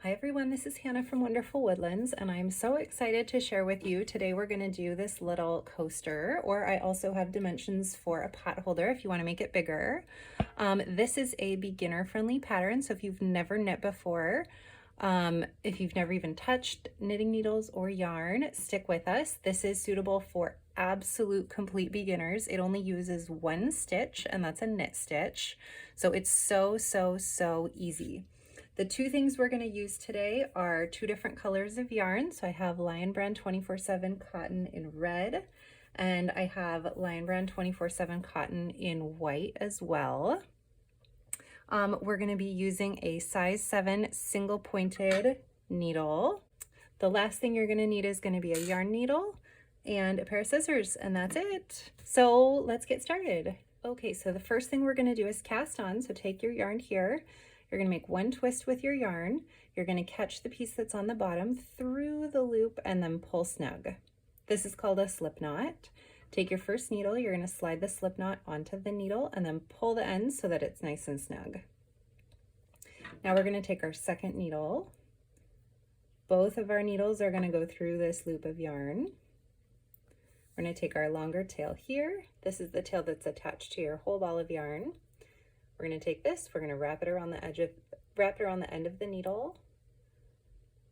Hi everyone, this is Hannah from Wonderful Woodlands, and I'm so excited to share with you. Today we're going to do this little coaster, or I also have dimensions for a pot holder if you want to make it bigger. This is a beginner-friendly pattern, so if you've never knit before, if you've never even touched knitting needles or yarn, stick with us. This is suitable for absolute complete beginners. It only uses one stitch, and that's a knit stitch, so it's so easy. The two things we're going to use today are two different colors of yarn. So I have Lion Brand 24/7 cotton in red, and I have Lion Brand 24/7 cotton in white as well. We're going to be using a size 7 single pointed needle. The last thing you're going to need is going to be a yarn needle and a pair of scissors, and that's it. So let's get started. Okay, so the first thing we're going to do is cast on. So take your yarn here. You're going to make one twist with your yarn. You're going to catch the piece that's on the bottom through the loop and then pull snug. This is called a slip knot. Take your first needle, you're going to slide the slip knot onto the needle and then pull the ends so that it's nice and snug. Now we're going to take our second needle. Both of our needles are going to go through this loop of yarn. We're going to take our longer tail here. This is the tail that's attached to your whole ball of yarn. We're going to take this, we're going to wrap it around the end of the needle,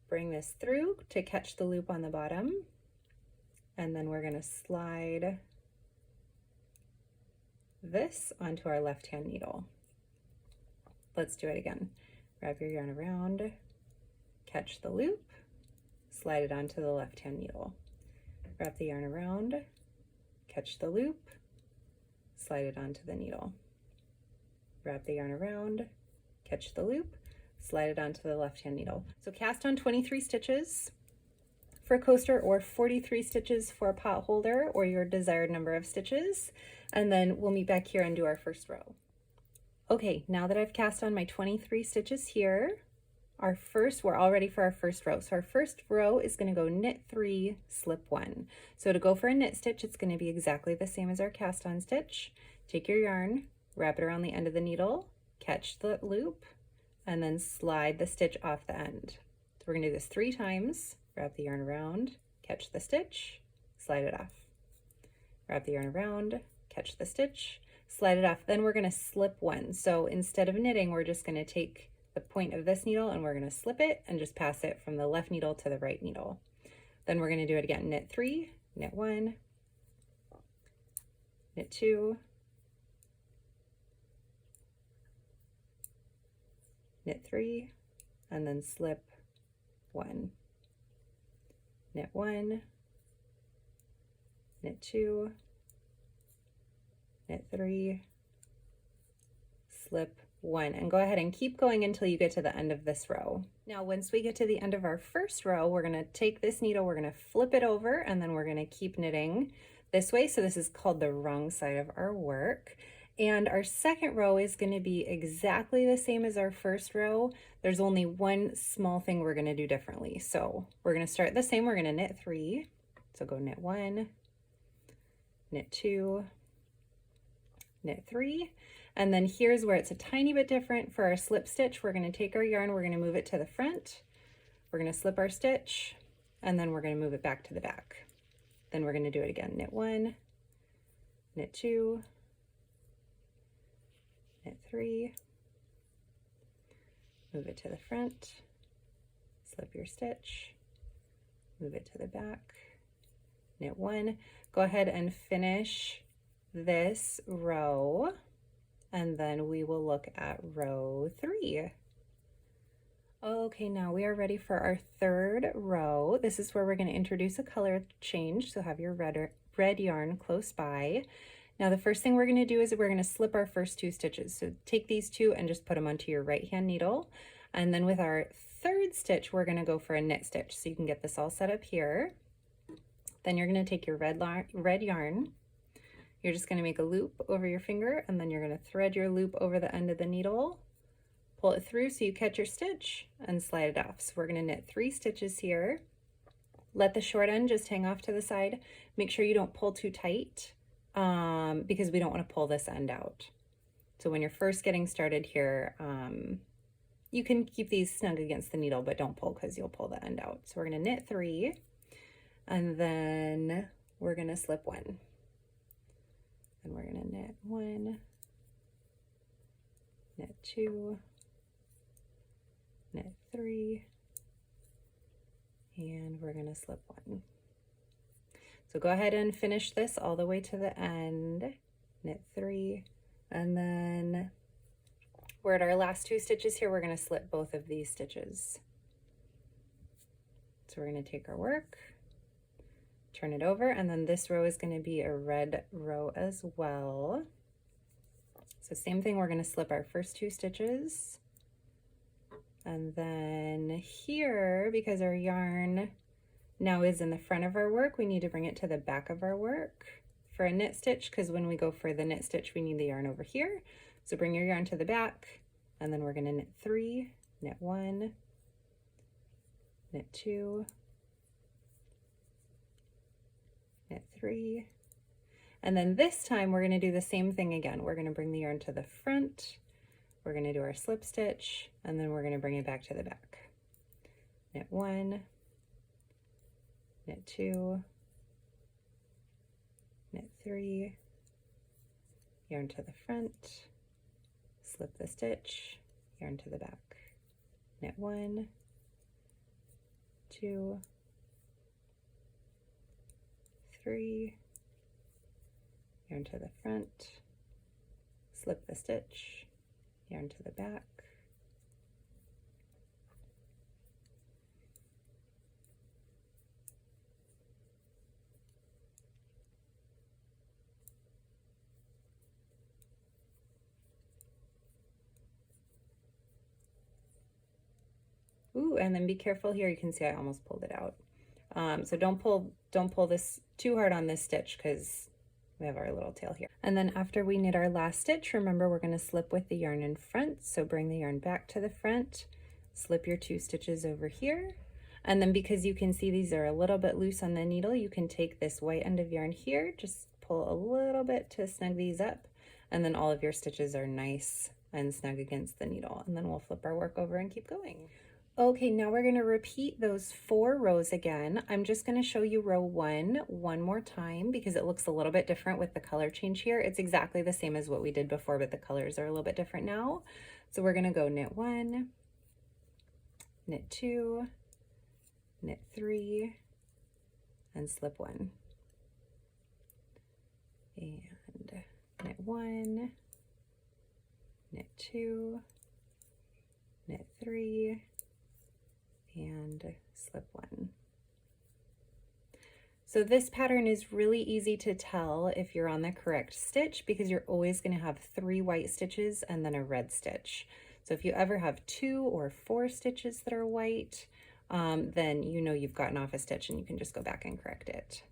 bring this through to catch the loop on the bottom, and then we're going to slide this onto our left-hand needle. Let's do it again. Wrap your yarn around, catch the loop, slide it onto the left-hand needle. Wrap the yarn around, catch the loop, slide it onto the needle. Wrap the yarn around, catch the loop, slide it onto the left-hand needle. So cast on 23 stitches for a coaster or 43 stitches for a pot holder or your desired number of stitches, and then we'll meet back here and do our first row. Okay, now that I've cast on my 23 stitches here, we're all ready for our first row. So our first row is going to go knit 3, slip 1. So to go for a knit stitch, it's going to be exactly the same as our cast on stitch. Take your yarn, wrap it around the end of the needle, catch the loop, and then slide the stitch off the end. So we're going to do this 3 times. Wrap the yarn around, catch the stitch, slide it off. Wrap the yarn around, catch the stitch, slide it off. Then we're going to slip 1. So instead of knitting, we're just going to take the point of this needle and we're going to slip it and just pass it from the left needle to the right needle. Then we're going to do it again. Knit 3, knit 1, knit 2, knit 3, and then slip 1. Knit 1, knit 2, knit 3, slip 1, and go ahead and keep going until you get to the end of this row. Now, once we get to the end of our first row, we're going to take this needle, we're going to flip it over, and then we're going to keep knitting this way. So this is called the wrong side of our work. And our second row is going to be exactly the same as our first row. There's only one small thing we're going to do differently. So we're going to start the same. We're going to knit 3. So go knit 1, knit 2, knit 3. And then here's where it's a tiny bit different. For our slip stitch, we're going to take our yarn, we're going to move it to the front. We're going to slip our stitch, and then we're going to move it back to the back. Then we're going to do it again. Knit 1, knit 2, knit 3, move it to the front, slip your stitch, move it to the back, knit 1. Go ahead and finish this row, and then we will look at row 3. Okay, now we are ready for our third row. This is where we're going to introduce a color change, so have your red yarn close by. Now the first thing we're going to do is we're going to slip our first 2 stitches. So take these 2 and just put them onto your right hand needle. And then with our third stitch, we're going to go for a knit stitch. So you can get this all set up here. Then you're going to take your red yarn. You're just going to make a loop over your finger, and then you're going to thread your loop over the end of the needle, pull it through so you catch your stitch, and slide it off. So we're going to knit 3 stitches here. Let the short end just hang off to the side. Make sure you don't pull too tight, because we don't want to pull this end out. So when you're first getting started here, you can keep these snug against the needle, but don't pull because you'll pull the end out. So we're going to knit 3, and then we're going to slip 1. And we're going to knit 1, knit 2, knit 3, and we're going to slip 1. So go ahead and finish this all the way to the end, knit 3, and then we're at our last 2 stitches here. We're going to slip both of these stitches. So we're going to take our work, turn it over, and then this row is going to be a red row as well. So same thing, we're going to slip our first 2 stitches, and then here, because our yarn now is in the front of our work, we need to bring it to the back of our work for a knit stitch, because when we go for the knit stitch we need the yarn over here. So bring your yarn to the back, and then we're going to knit 3, knit 1, knit 2, knit 3, and then this time we're going to do the same thing again. We're going to bring the yarn to the front, we're going to do our slip stitch, and then we're going to bring it back to the back. Knit 1, knit 2, knit 3, yarn to the front, slip the stitch, yarn to the back, knit 1, 2, 3, yarn to the front, slip the stitch, yarn to the back, ooh, and then be careful here. You can see I almost pulled it out. So don't pull this too hard on this stitch because we have our little tail here. And then after we knit our last stitch, remember we're going to slip with the yarn in front. So bring the yarn back to the front, slip your 2 stitches over here. And then because you can see these are a little bit loose on the needle, you can take this white end of yarn here, just pull a little bit to snug these up. And then all of your stitches are nice and snug against the needle. And then we'll flip our work over and keep going. Okay, now we're going to repeat those 4 rows again. I'm just going to show you row 1 one more time because it looks a little bit different with the color change here. It's exactly the same as what we did before, but the colors are a little bit different now. So we're going to go knit 1, knit 2, knit 3, and slip 1. And knit 1, knit 2, knit 3, and slip 1. So this pattern is really easy to tell if you're on the correct stitch because you're always going to have 3 white stitches and then a red stitch. So if you ever have 2 or 4 stitches that are white, then you know you've gotten off a stitch and you can just go back and correct it.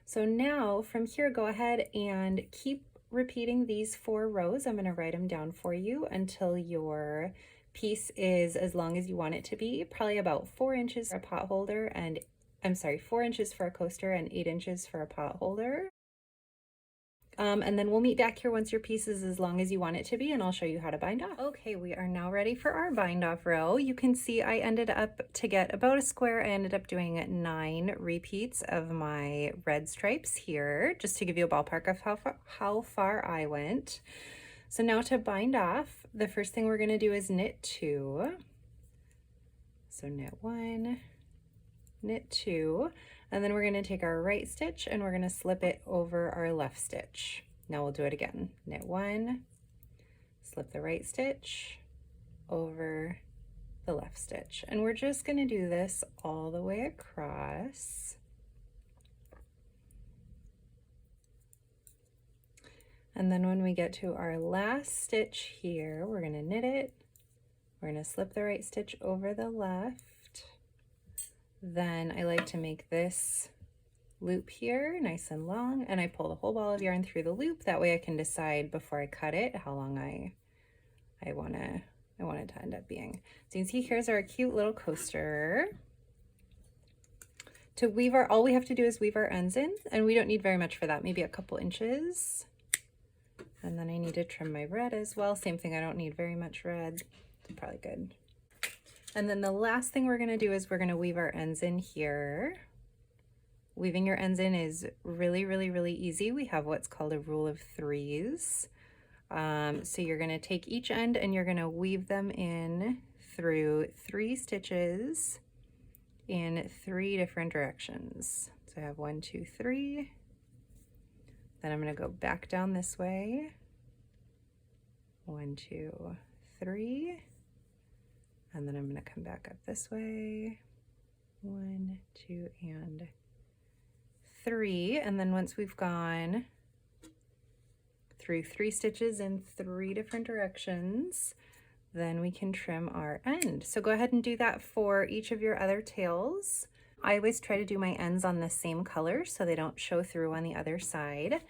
So now from here, go ahead and keep repeating these 4 rows. I'm going to write them down for you until your piece is as long as you want it to be, probably about 4 inches for a pot holder, and 4 inches for a coaster and 8 inches for a pot holder. And then we'll meet back here once your piece is as long as you want it to be, and I'll show you how to bind off. Okay, we are now ready for our bind off row. You can see I ended up, to get about a square, I ended up doing 9 repeats of my red stripes here, just to give you a ballpark of how far I went. So now to bind off, the first thing we're going to do is knit 2. So knit 1, knit 2, and then we're going to take our right stitch and we're going to slip it over our left stitch. Now we'll do it again. Knit 1, slip the right stitch over the left stitch. And we're just going to do this all the way across. And then when we get to our last stitch here, we're going to knit it. We're going to slip the right stitch over the left. Then I like to make this loop here nice and long, and I pull the whole ball of yarn through the loop. That way I can decide before I cut it how long I want it to end up being. So you can see here's our cute little coaster. To weave all we have to do is weave our ends in, and we don't need very much for that, maybe a couple inches. And then I need to trim my red as well. Same thing, I don't need very much red. It's probably good. And then the last thing we're gonna do is we're gonna weave our ends in here. Weaving your ends in is really, really, really easy. We have what's called a rule of threes. So you're gonna take each end and you're gonna weave them in through 3 stitches in 3 different directions. So I have 1, 2, 3. Then I'm gonna go back down this way. 1, 2, 3. And then I'm gonna come back up this way. 1, 2, and 3. And then once we've gone through 3 stitches in 3 different directions, then we can trim our end. So go ahead and do that for each of your other tails. I always try to do my ends on the same color so they don't show through on the other side.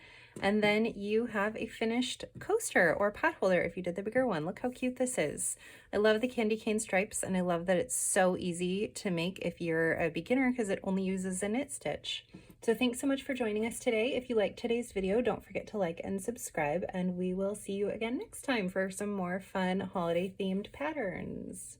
And then you have a finished coaster or pot holder if you did the bigger one. Look how cute this is. I love the candy cane stripes, and I love that it's so easy to make if you're a beginner because it only uses a knit stitch. So thanks so much for joining us today. If you liked today's video, don't forget to like and subscribe, and we will see you again next time for some more fun holiday themed patterns.